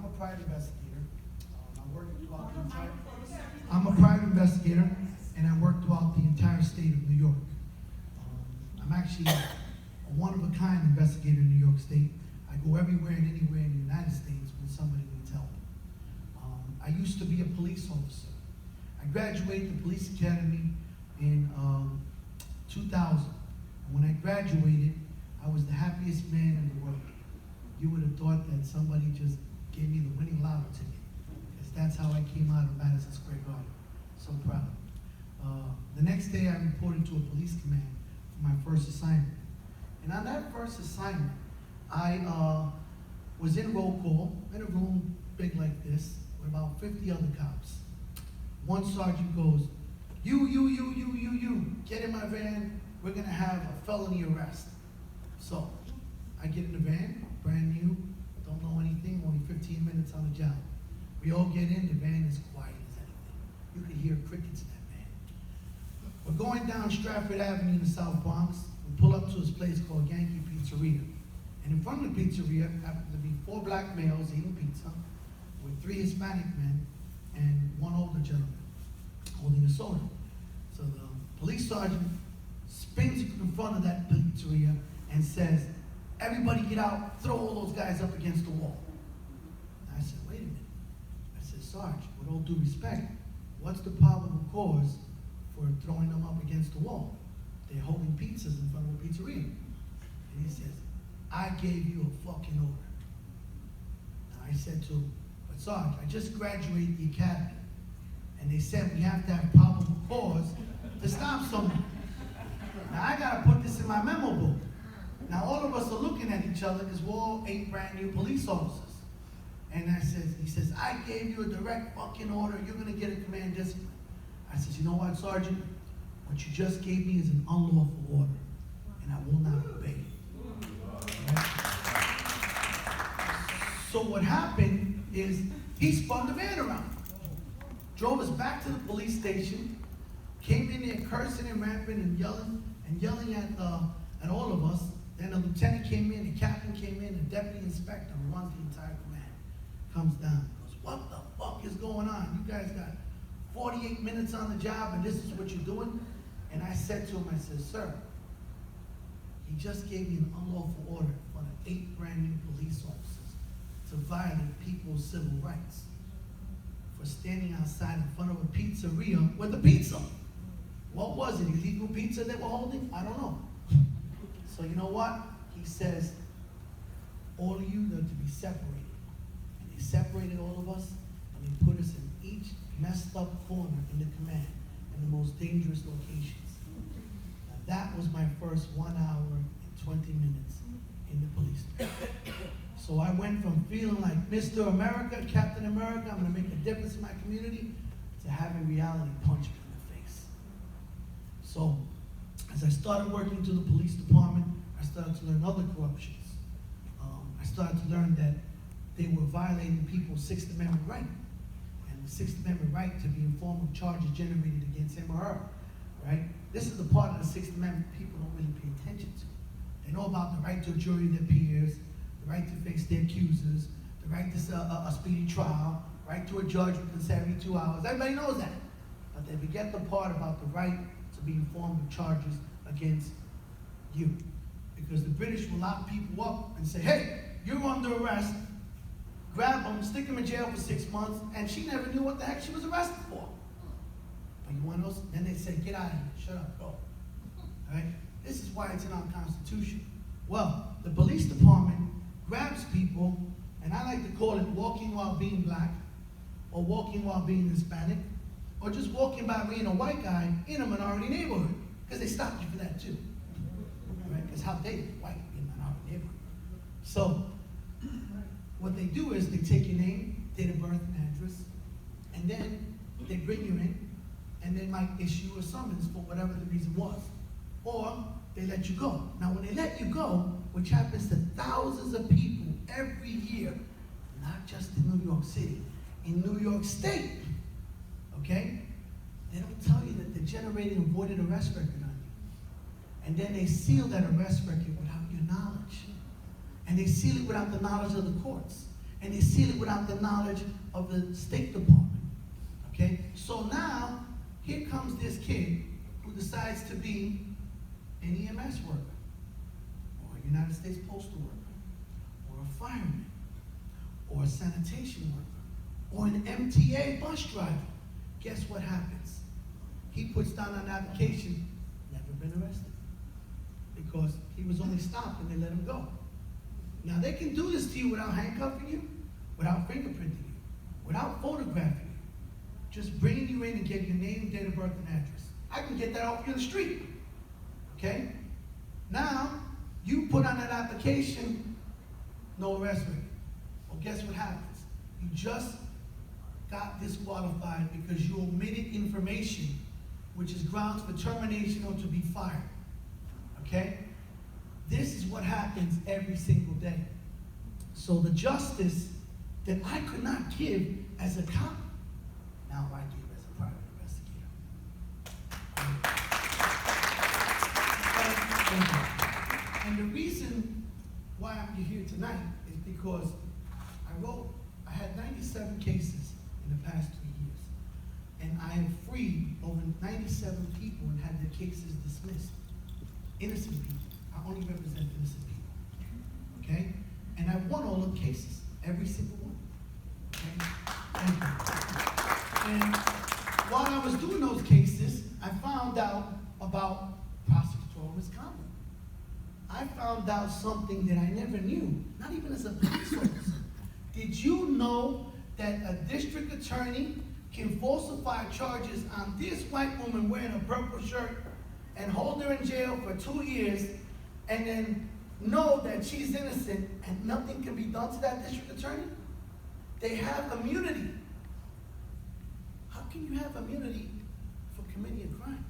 a private investigator. I'm a private investigator, and I work throughout the entire state of New York. I'm actually a one-of-a-kind investigator in New York State. I go everywhere and anywhere in the United States when somebody needs help. I used to be a police officer. I graduated the police academy in 2000. And when I graduated, I was the happiest man in the world. You would have thought that somebody just gave me the winning lotto ticket, because that's how I came out of Madison Square Garden. So proud. The next day, I reported to a police command for my first assignment. And on that first assignment, I was in roll call in a room big like this with about 50 other cops. One sergeant goes, you, get in my van, we're gonna have a felony arrest. So, I get in the van, brand new, don't know anything, only 15 minutes on the job. We all get in, the van is quiet as anything. You could hear crickets in that van. We're going down Stratford Avenue in the South Bronx. We pull up to this place called Yankee Pizzeria. And in front of the pizzeria happened to be 4 black males eating pizza with 3 Hispanic men and 1 older gentleman holding a soda. So the police sergeant spins in front of that pizzeria and says, everybody get out, throw all those guys up against the wall. And I said, wait a minute. I said, Sarge, with all due respect, what's the probable cause for throwing them up against the wall? They're holding pizzas in front of a pizzeria. And he says, I gave you a fucking order. And I said to him, but Sarge, I just graduated the academy. And they said we have to have probable cause to stop someone. Now I gotta put this in my memo book. Now all of us are looking at each other because we're all 8 brand new police officers. And he says, I gave you a direct fucking order, you're gonna get a command discipline. I said, you know what, Sergeant? What you just gave me is an unlawful order, and I will not obey it. Right? So what happened is he spun the van around, drove us back to the police station, came in there cursing and rapping and yelling at all of us. Then a lieutenant came in, the captain came in, the deputy inspector who runs the entire command comes down, goes, what the fuck is going on? You guys got 48 minutes on the job and this is what you're doing? And I said to him, I said, sir, he just gave me an unlawful order in front of 8 brand new police officers to violate people's civil rights for standing outside in front of a pizzeria with a pizza. What was it, illegal pizza they were holding? I don't know. So you know what? He says, all of you are to be separated. And they separated all of us, and they put us in each messed up corner in the command, in the most dangerous locations. Now that was my first 1 hour and 20 minutes in the police station. So I went from feeling like Mr. America, Captain America, I'm gonna make a difference in my community, to having reality punch me in the face. So, as I started working to the police department, I started to learn other corruptions. I started to learn that they were violating people's Sixth Amendment right. And the Sixth Amendment right to be informed of charges generated against him or her, right? This is the part of the Sixth Amendment people don't really pay attention to. They know about the right to a jury of their peers, the right to face their accusers, the right to a speedy trial, right to a judge within 72 hours. Everybody knows that. But they forget the part about the right to be informed of charges against you. Because the British will lock people up and say, hey, you're under arrest, grab them, stick them in jail for 6 months, and she never knew what the heck she was arrested for. But you want those? Then they say, get out of here, shut up, go. All right? This is why it's in our Constitution. Well, the police department grabs people, and I like to call it walking while being black, or walking while being Hispanic, or just walking by being a white guy in a minority neighborhood, because they stopped you for that too. Right? Because how dare you, white in a minority neighborhood? So, what they do is they take your name, date of birth, and address, and then they bring you in, and they might issue a summons for whatever the reason was. Or they let you go. Now, when they let you go, which happens to thousands of people every year, not just in New York City, in New York State, okay? They don't tell you that they're generating a voided arrest record on you. And then they seal that arrest record without your knowledge. And they seal it without the knowledge of the courts. and they seal it without the knowledge of the State Department. Okay? So now, here comes this kid who decides to be an EMS worker, or a United States Postal worker, or a fireman, or a sanitation worker, or an MTA bus driver. Guess what happens? He puts down an application, never been arrested, because he was only stopped and they let him go. Now they can do this to you without handcuffing you, without fingerprinting you, without photographing you, just bringing you in and getting your name, date of birth, and address. I can get that off you in the street, okay? Now, you put on that application, no arrest rate. Well, guess what happens? You just got disqualified because you omitted information, which is grounds for termination or to be fired, okay? This is what happens every single day. So the justice that I could not give as a cop, now I give as a private investigator. And the reason why I'm here tonight is because I had 97 cases in the past 3 years. And I have freed over 97 people and had their cases dismissed. Innocent people. I only represent innocent people. Okay? And I've won all the cases, every single one. Okay? Thank you. And while I was doing those cases, I found out about prosecutorial misconduct. I found out something that I never knew, not even as a police officer. Did you know that a district attorney can falsify charges on this white woman wearing a purple shirt and hold her in jail for 2 years and then know that she's innocent and nothing can be done to that district attorney? They have immunity. How can you have immunity for committing a crime?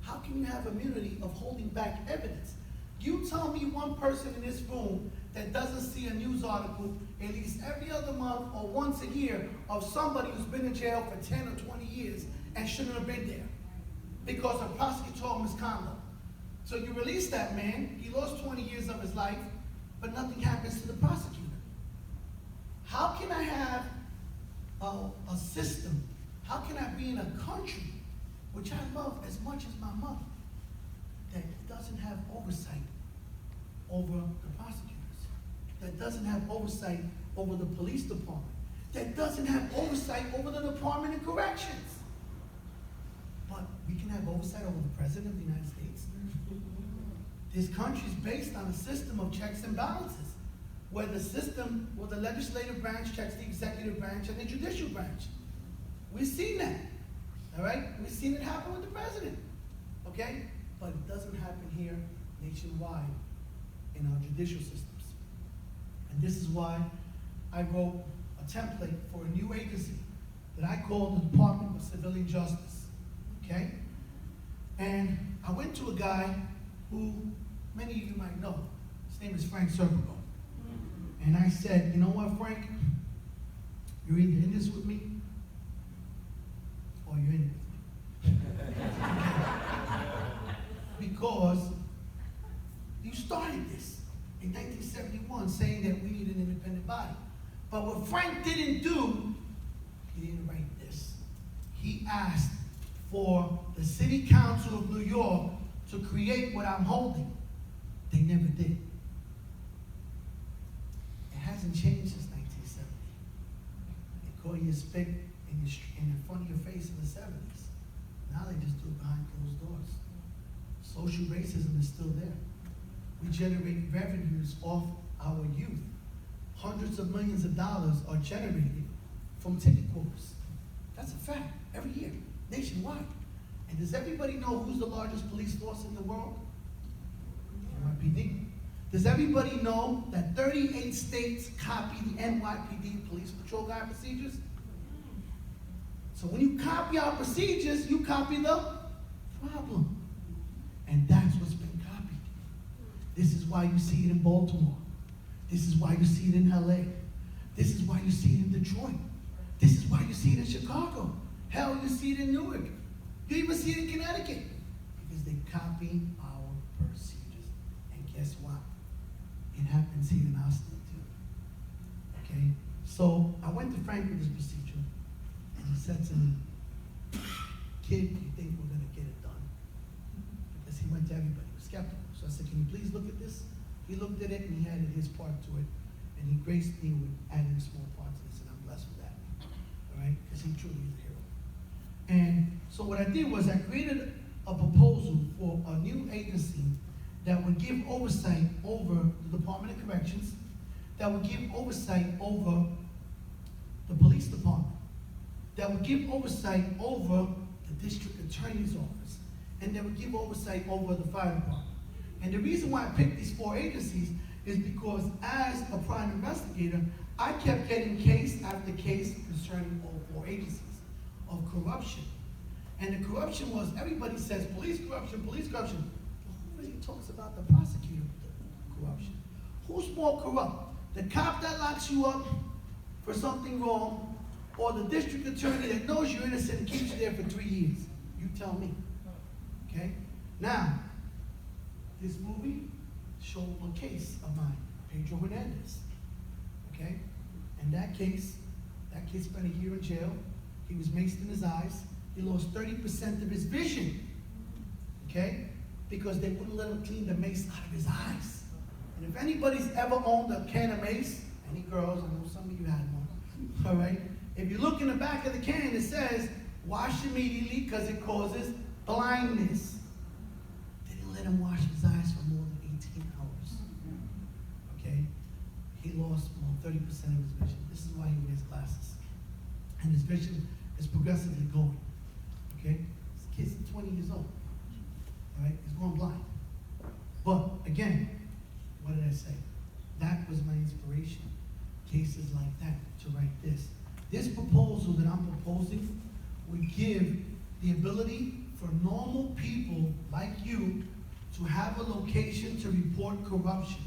How can you have immunity of holding back evidence? You tell me one person in this room that doesn't see a news article at least every other month or once a year of somebody who's been in jail for 10 or 20 years and shouldn't have been there because of prosecutorial misconduct. So you release that man, he lost 20 years of his life, but nothing happens to the prosecutor. How can I have a system? How can I be in a country, which I love as much as my mother, that doesn't have oversight over the prosecutors, that doesn't have oversight over the police department, that doesn't have oversight over the Department of Corrections? But we can have oversight over the President of the United States. This country is based on a system of checks and balances, where the legislative branch checks the executive branch and the judicial branch. We've seen that, all right? We've seen it happen with the president, okay? But it doesn't happen here nationwide in our judicial systems. And this is why I wrote a template for a new agency that I call the Department of Civilian Justice, okay? And I went to a guy who many of you might know. His name is Frank Serpico. And I said, you know what, Frank? You're either in this with me or you're in it with me. Because you started this in 1971 saying that we need an independent body. But what Frank didn't do, he didn't write this. He asked for the City Council of New York to create what I'm holding. They never did. It hasn't changed since 1970. They call you a spit in front of your face in the 70s. Now they just do it behind closed doors. Social racism is still there. We generate revenues off our youth. Hundreds of millions of dollars are generated from ticket quotas. That's a fact, every year, nationwide. And does everybody know who's the largest police force in the world? NYPD. Does everybody know that 38 states copy the NYPD police patrol guide procedures? So when you copy our procedures, you copy the problem. And that's what's been copied. This is why you see it in Baltimore. This is why you see it in LA. This is why you see it in Detroit. This is why you see it in Chicago. Hell, you see it in Newark. You even see it in Connecticut. Because they copy our procedures. And guess what? It happens here in our state too. Okay? So I went to Frank with this procedure, and he said to me, "Kid, do you think we're gonna get it done?" Because he went to everybody, he was skeptical. So I said, "Can you please look at this?" He looked at it and he added his part to it, and he graced me with adding a small part to this, and I'm blessed with that. All right, because he truly is a hero. And so what I did was I created a proposal for a new agency that would give oversight over the Department of Corrections, that would give oversight over the police department, that would give oversight over the district attorney's office, and that would give oversight over the fire department. And the reason why I picked these 4 agencies is because as a prime investigator, I kept getting case after case concerning all 4 agencies of corruption. And the corruption was, everybody says police corruption, but who really talks about the prosecutor corruption? Who's more corrupt? The cop that locks you up for something wrong, or the district attorney that knows you're innocent and keeps you there for 3 years? You tell me. Okay? Now, this movie showed a case of mine, Pedro Hernandez. Okay? And that case spent a year in jail. He was maced in his eyes. He lost 30% of his vision. Okay? Because they wouldn't let him clean the mace out of his eyes. And if anybody's ever owned a can of mace, any girls, I know some of you had one, all right? If you look in the back of the can, it says, wash immediately because it causes blindness. They didn't let him wash his eyes for more than 18 hours. Okay? He lost more than 30% of his vision. This is why he wears glasses. And his vision is progressively going. Okay? This kid's 20 years old. All right? He's going blind. But again, what did I say? That was my inspiration. Cases like that to write this. This proposal that I'm proposing would give the ability for normal people like you to have a location to report corruption.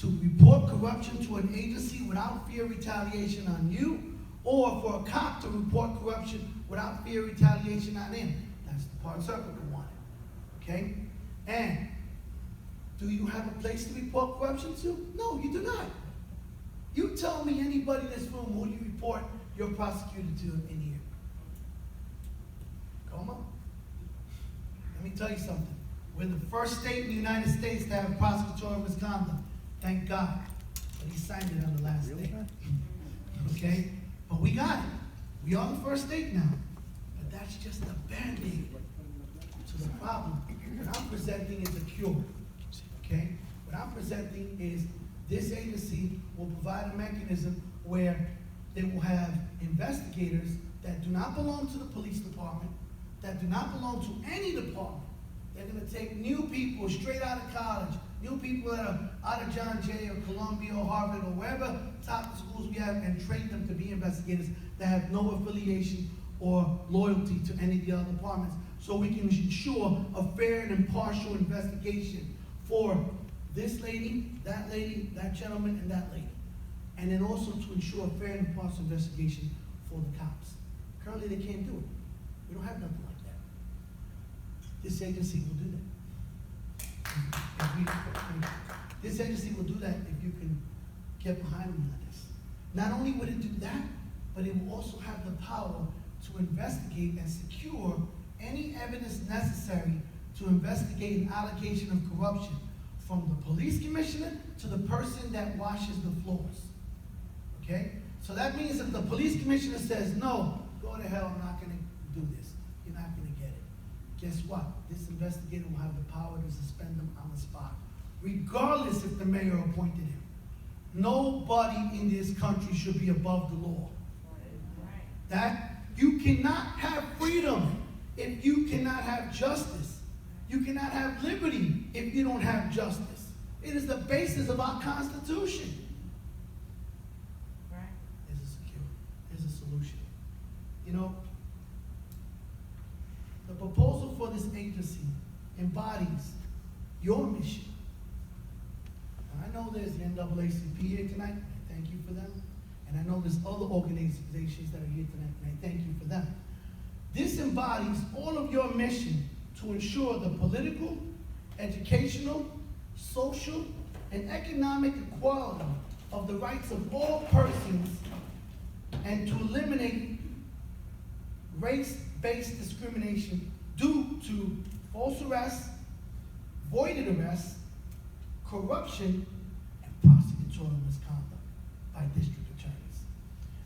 To report corruption to an agency without fear of retaliation on you, or for a cop to report corruption without fear of retaliation on him. That's the part Circle wanted. Okay? And do you have a place to report corruption to? No, you do not. You tell me anybody in this room who you report your prosecutor to in here. Come on. Let me tell you something. We're the first state in the United States to have prosecutorial misconduct. Thank God. But he signed it on the last day. Okay? But we got it. We are the first state now. But that's just a band-aid to the problem. What I'm presenting is a cure. Okay? What I'm presenting is this agency will provide a mechanism where they will have investigators that do not belong to the police department, that do not belong to any department. They're going to take new people straight out of college, new people that are out of John Jay or Columbia or Harvard or wherever top schools we have, and train them to be investigators that have no affiliation or loyalty to any of the other departments, so we can ensure a fair and impartial investigation for this lady, that gentleman, and that lady. And then also to ensure a fair and impartial investigation for the cops. Currently, they can't do it. We don't have nothing like that. This agency will do that. This agency will do that if you can get behind me on this. Not only would it do that, but it will also have the power to investigate and secure any evidence necessary to investigate an allegation of corruption, from the police commissioner to the person that washes the floors. Okay? So that means if the police commissioner says, no, go to hell, I'm not going to do this, you're not going to get it. Guess what? This investigator will have the power to suspend them on the spot, regardless if the mayor appointed him. Nobody in this country should be above the law. That you cannot have freedom if you cannot have justice. You cannot have liberty if you don't have justice. It is the basis of our Constitution. Right. There's a cure. There's a solution. You know, the proposal for this agency embodies your mission. Now, I know there's the NAACP here tonight. I thank you for them. And I know there's other organizations that are here tonight, and I thank you for them. This embodies all of your mission to ensure the political, educational, social, and economic equality of the rights of all persons and to eliminate race-based discrimination due to false arrests, voided arrests, corruption, and prosecutorial misconduct by district attorneys.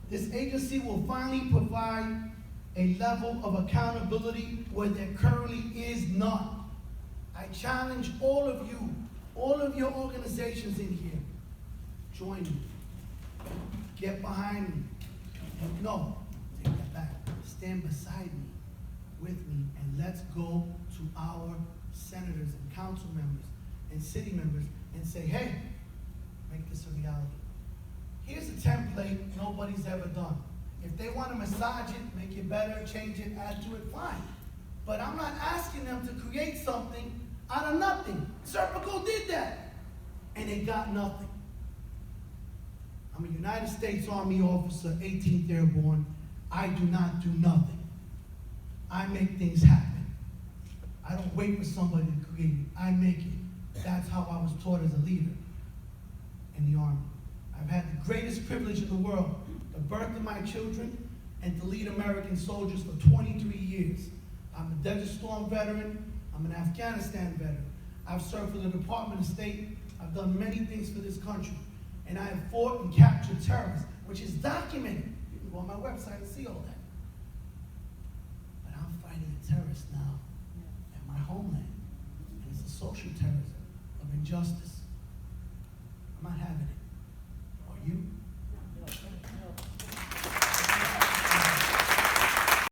This agency will finally provide a level of accountability where there currently is none. I challenge all of your organizations in here, join me, get behind me, and no, take that back, stand beside me, with me, and let's go to our senators and council members and city members and say, hey, make this a reality. Here's a template nobody's ever done. If they want to massage it, make it better, change it, add to it, fine. But I'm not asking them to create something out of nothing. Serpico did that, and they got nothing. I'm a United States Army officer, 18th Airborne. I do not do nothing. I make things happen. I don't wait for somebody to create it. I make it. That's how I was taught as a leader in the Army. I've had the greatest privilege in the world, the birth of my children, and to lead American soldiers for 23 years. I'm a Desert Storm veteran. I'm an Afghanistan veteran. I've served for the Department of State. I've done many things for this country. And I have fought and captured terrorists, which is documented. You can go on my website and see all that. But I'm fighting a terrorist now at my homeland. And it's a social terrorism of injustice.